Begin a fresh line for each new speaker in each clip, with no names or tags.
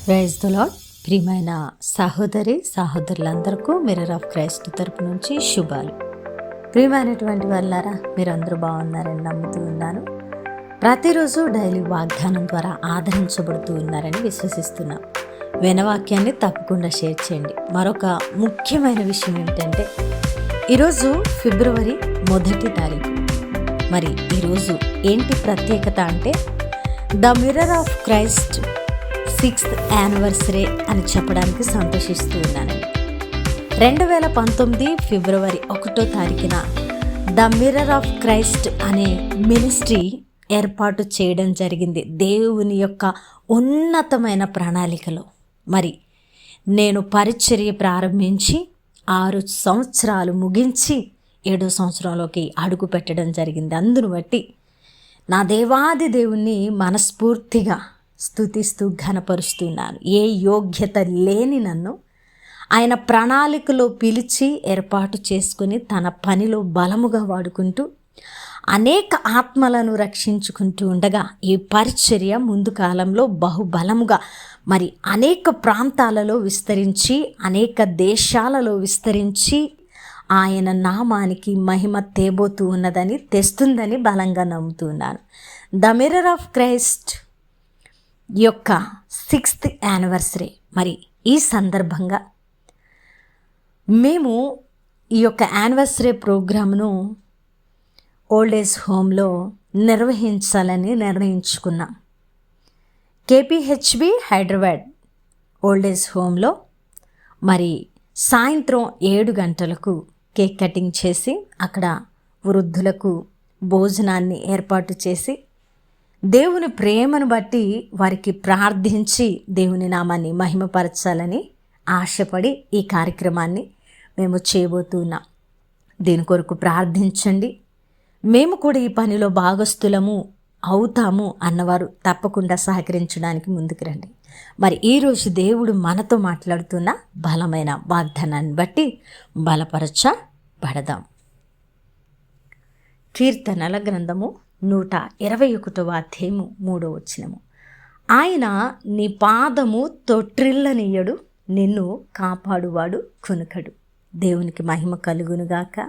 Praise the lord. ప్రియమైన సహోదరులందరికీ mirror of Christ తరపు నుంచి శుభాలు. ప్రియమైనటువంటి వాళ్ళారా, మీరందరూ బాగున్నారని నమ్ముతూ ఉన్నాను. ప్రతిరోజు డైలీ వాగ్దానం ద్వారా ఆదరించబడుతూ ఉన్నారని విశ్వసిస్తున్నాం. వినవాక్యాన్ని తప్పకుండా షేర్ చేయండి. మరొక ముఖ్యమైన విషయం ఏమిటంటే, ఈరోజు ఫిబ్రవరి 1వ తారీఖు. మరి ఈరోజు ఏంటి ప్రత్యేకత అంటే, the mirror of Christ 6th anniversary అని చెప్పడానికి సంతోషిస్తూ ఉన్నానండి. 2019 ఫిబ్రవరి 1వ తారీఖున ద మిర్రర్ ఆఫ్ క్రైస్ట్ అనే మినిస్ట్రీ ఏర్పాటు చేయడం జరిగింది. దేవుని యొక్క ఉన్నతమైన ప్రణాళికలో మరి నేను పరిచర్య ప్రారంభించి 6 సంవత్సరాలు ముగించి 7వ సంవత్సరంలోకి అడుగు పెట్టడం జరిగింది. అందును బట్టి నా దేవాది దేవుణ్ణి మనస్ఫూర్తిగా స్తుతిస్తూ ఘనపరుస్తున్నాను. ఏ యోగ్యత లేని నన్ను ఆయన ప్రణాళికలో పిలిచి ఏర్పాటు చేసుకుని తన పనిలో బలముగా వాడుకుంటూ అనేక ఆత్మలను రక్షించుకుంటూ ఉండగా ఈ పరిచర్య ముందు కాలంలో బహుబలముగా మరి అనేక ప్రాంతాలలో విస్తరించి అనేక దేశాలలో విస్తరించి ఆయన నామానికి మహిమ తేబోతూ ఉన్నదని తెస్తుందని బలంగా నమ్ముతున్నాను. ద మిర్రర్ ఆఫ్ క్రైస్ట్ యొక్క 6th యానివర్సరీ. మరి ఈ సందర్భంగా మేము ఈ యొక్క యానివర్సరీ ప్రోగ్రామ్ను ఓల్డ్ ఏజ్ హోమ్లో నిర్వహించాలని నిర్ణయించుకున్నాం. కేపీహెచ్బి హైదరాబాద్ ఓల్డ్ ఏజ్ హోమ్లో మరి సాయంత్రం 7 గంటలకు కేక్ కటింగ్ చేసి అక్కడ వృద్ధులకు భోజనాన్ని ఏర్పాటు చేసి దేవుని ప్రేమను బట్టి వారికి ప్రార్థించి దేవుని నామాన్ని మహిమపరచాలని ఆశపడి ఈ కార్యక్రమాన్ని మేము చేయబోతున్నాం. దీని కొరకు ప్రార్థించండి. మేము కూడా ఈ పనిలో భాగస్థులము అవుతాము అన్నవారు తప్పకుండా సహకరించడానికి ముందుకు రండి. మరి ఈరోజు దేవుడు మనతో మాట్లాడుతున్న బలమైన వాగ్దానాన్ని బట్టి బలపరచబడదాం. కీర్తనల గ్రంథము 121వ అధ్యాయము 3వ వచనము. ఆయన నీ పాదము తొట్రిల్లనియ్యడు, నిన్ను కాపాడువాడు కునుకడు. దేవునికి మహిమ కలుగునుగాక.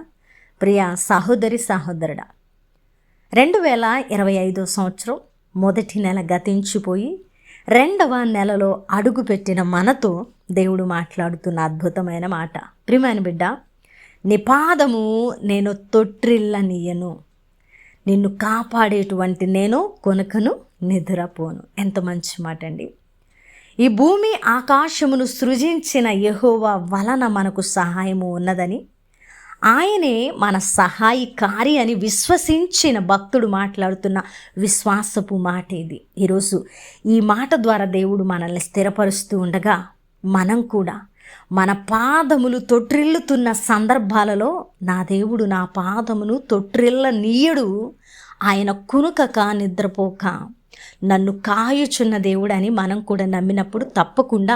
ప్రియ సహోదరుడా, 2025వ సంవత్సరం మొదటి నెల గతించిపోయి 2వ నెలలో అడుగుపెట్టిన మనతో దేవుడు మాట్లాడుతున్న అద్భుతమైన మాట. ప్రియమైన బిడ్డ, నీ పాదము నేను తొట్రిల్లనియ్యను, నిన్ను కాపాడేటువంటి నేను కొనుకను నిద్రపోను. ఎంత మంచి మాట అండి. ఈ భూమి ఆకాశమును సృజించిన యెహోవా వలన మనకు సహాయము ఉన్నదని, ఆయనే మన సహాయకారి అని విశ్వసించిన భక్తుడు మాట్లాడుతున్న విశ్వాసపు మాట ఇది. ఈరోజు ఈ మాట ద్వారా దేవుడు మనల్ని స్థిరపరుస్తూ ఉండగా మనం కూడా మన పాదములు తొట్రిల్లుతున్న సందర్భాలలో నా దేవుడు నా పాదమును తొట్రిల్లనీయడు, ఆయన కునుకక నిద్రపోక నన్ను కాయుచున్న దేవుడు అని మనం కూడా నమ్మినప్పుడు తప్పకుండా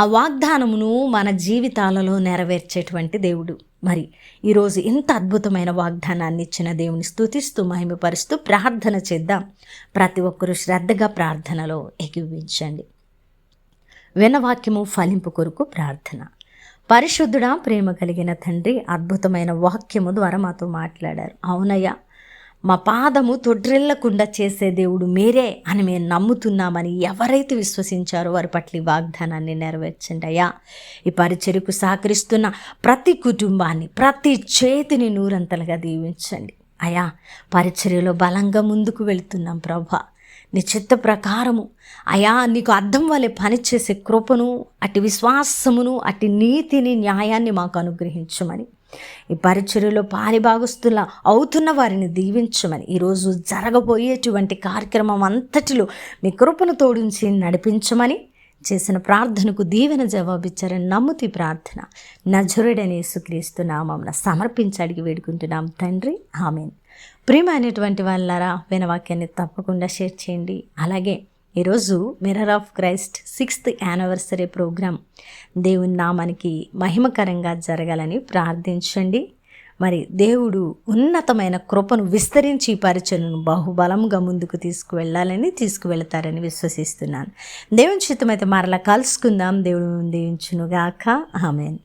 ఆ వాగ్దానమును మన జీవితాలలో నెరవేర్చేటువంటి దేవుడు. మరి ఈరోజు ఇంత అద్భుతమైన వాగ్దానాన్ని ఇచ్చిన దేవుని స్తుతిస్తూ మహిమపరుస్తూ ప్రార్థన చేద్దాం. ప్రతి ఒక్కరూ శ్రద్ధగా ప్రార్థనలో ఏకీభవించండి. వినవాక్యము ఫలింపు కొరకు ప్రార్థన. పరిశుద్ధుడా, ప్రేమ కలిగిన తండ్రి, అద్భుతమైన వాక్యము ద్వారా మాతో మాట్లాడారు. అవునయ్యా, మా పాదము తొట్రిల్లకుండా చేసే దేవుడు మీరే అని మేము నమ్ముతున్నామని ఎవరైతే విశ్వసించారో వారి పట్ల వాగ్దానాన్ని నెరవేర్చండి అయ్యా. ఈ పరిచర్యకు సహకరిస్తున్న ప్రతి కుటుంబాన్ని, ప్రతి చేతిని నూరంతలుగా దీవించండి అయ్యా. పరిచర్యలో బలంగా ముందుకు వెళుతున్నాం ప్రభా. నీ చిత్త ప్రకారము అయా, నీకు అర్థం వలె పనిచేసే కృపను, అటు విశ్వాసమును, అటు నీతిని, న్యాయాన్ని మాకు అనుగ్రహించమని, ఈ పరిచర్యలో పాలిభాగస్తుల అవుతున్న వారిని దీవించమని, ఈరోజు జరగబోయేటువంటి కార్యక్రమం అంతటిలో మీ కృపను తోడించి నడిపించమని చేసిన ప్రార్థనకు దీవెన జవాబిచ్చారని నమ్ముతీ ప్రార్థన నజరుడైన యేసుక్రీస్తు నామమున సమర్పించి అడిగి వేడుకుంటున్నాం తండ్రి, ఆమేన్. ప్రియమైనటువంటి వాళ్ళారా, వినవాక్యాన్ని తప్పకుండా షేర్ చేయండి. అలాగే ఈరోజు mirror of Christ 6th anniversary program దేవుని నామానికి మహిమకరంగా జరగాలని ప్రార్థించండి. మరి దేవుడు ఉన్నతమైన కృపను విస్తరించి ఈ పరిచయను బహుబలంగా ముందుకు తీసుకువెళ్తారని విశ్వసిస్తున్నాను. దేవుని చిత్తమైతే మరలా కలుసుకుందాం. దేవుడు దీవించునుగాక. ఆమేన్.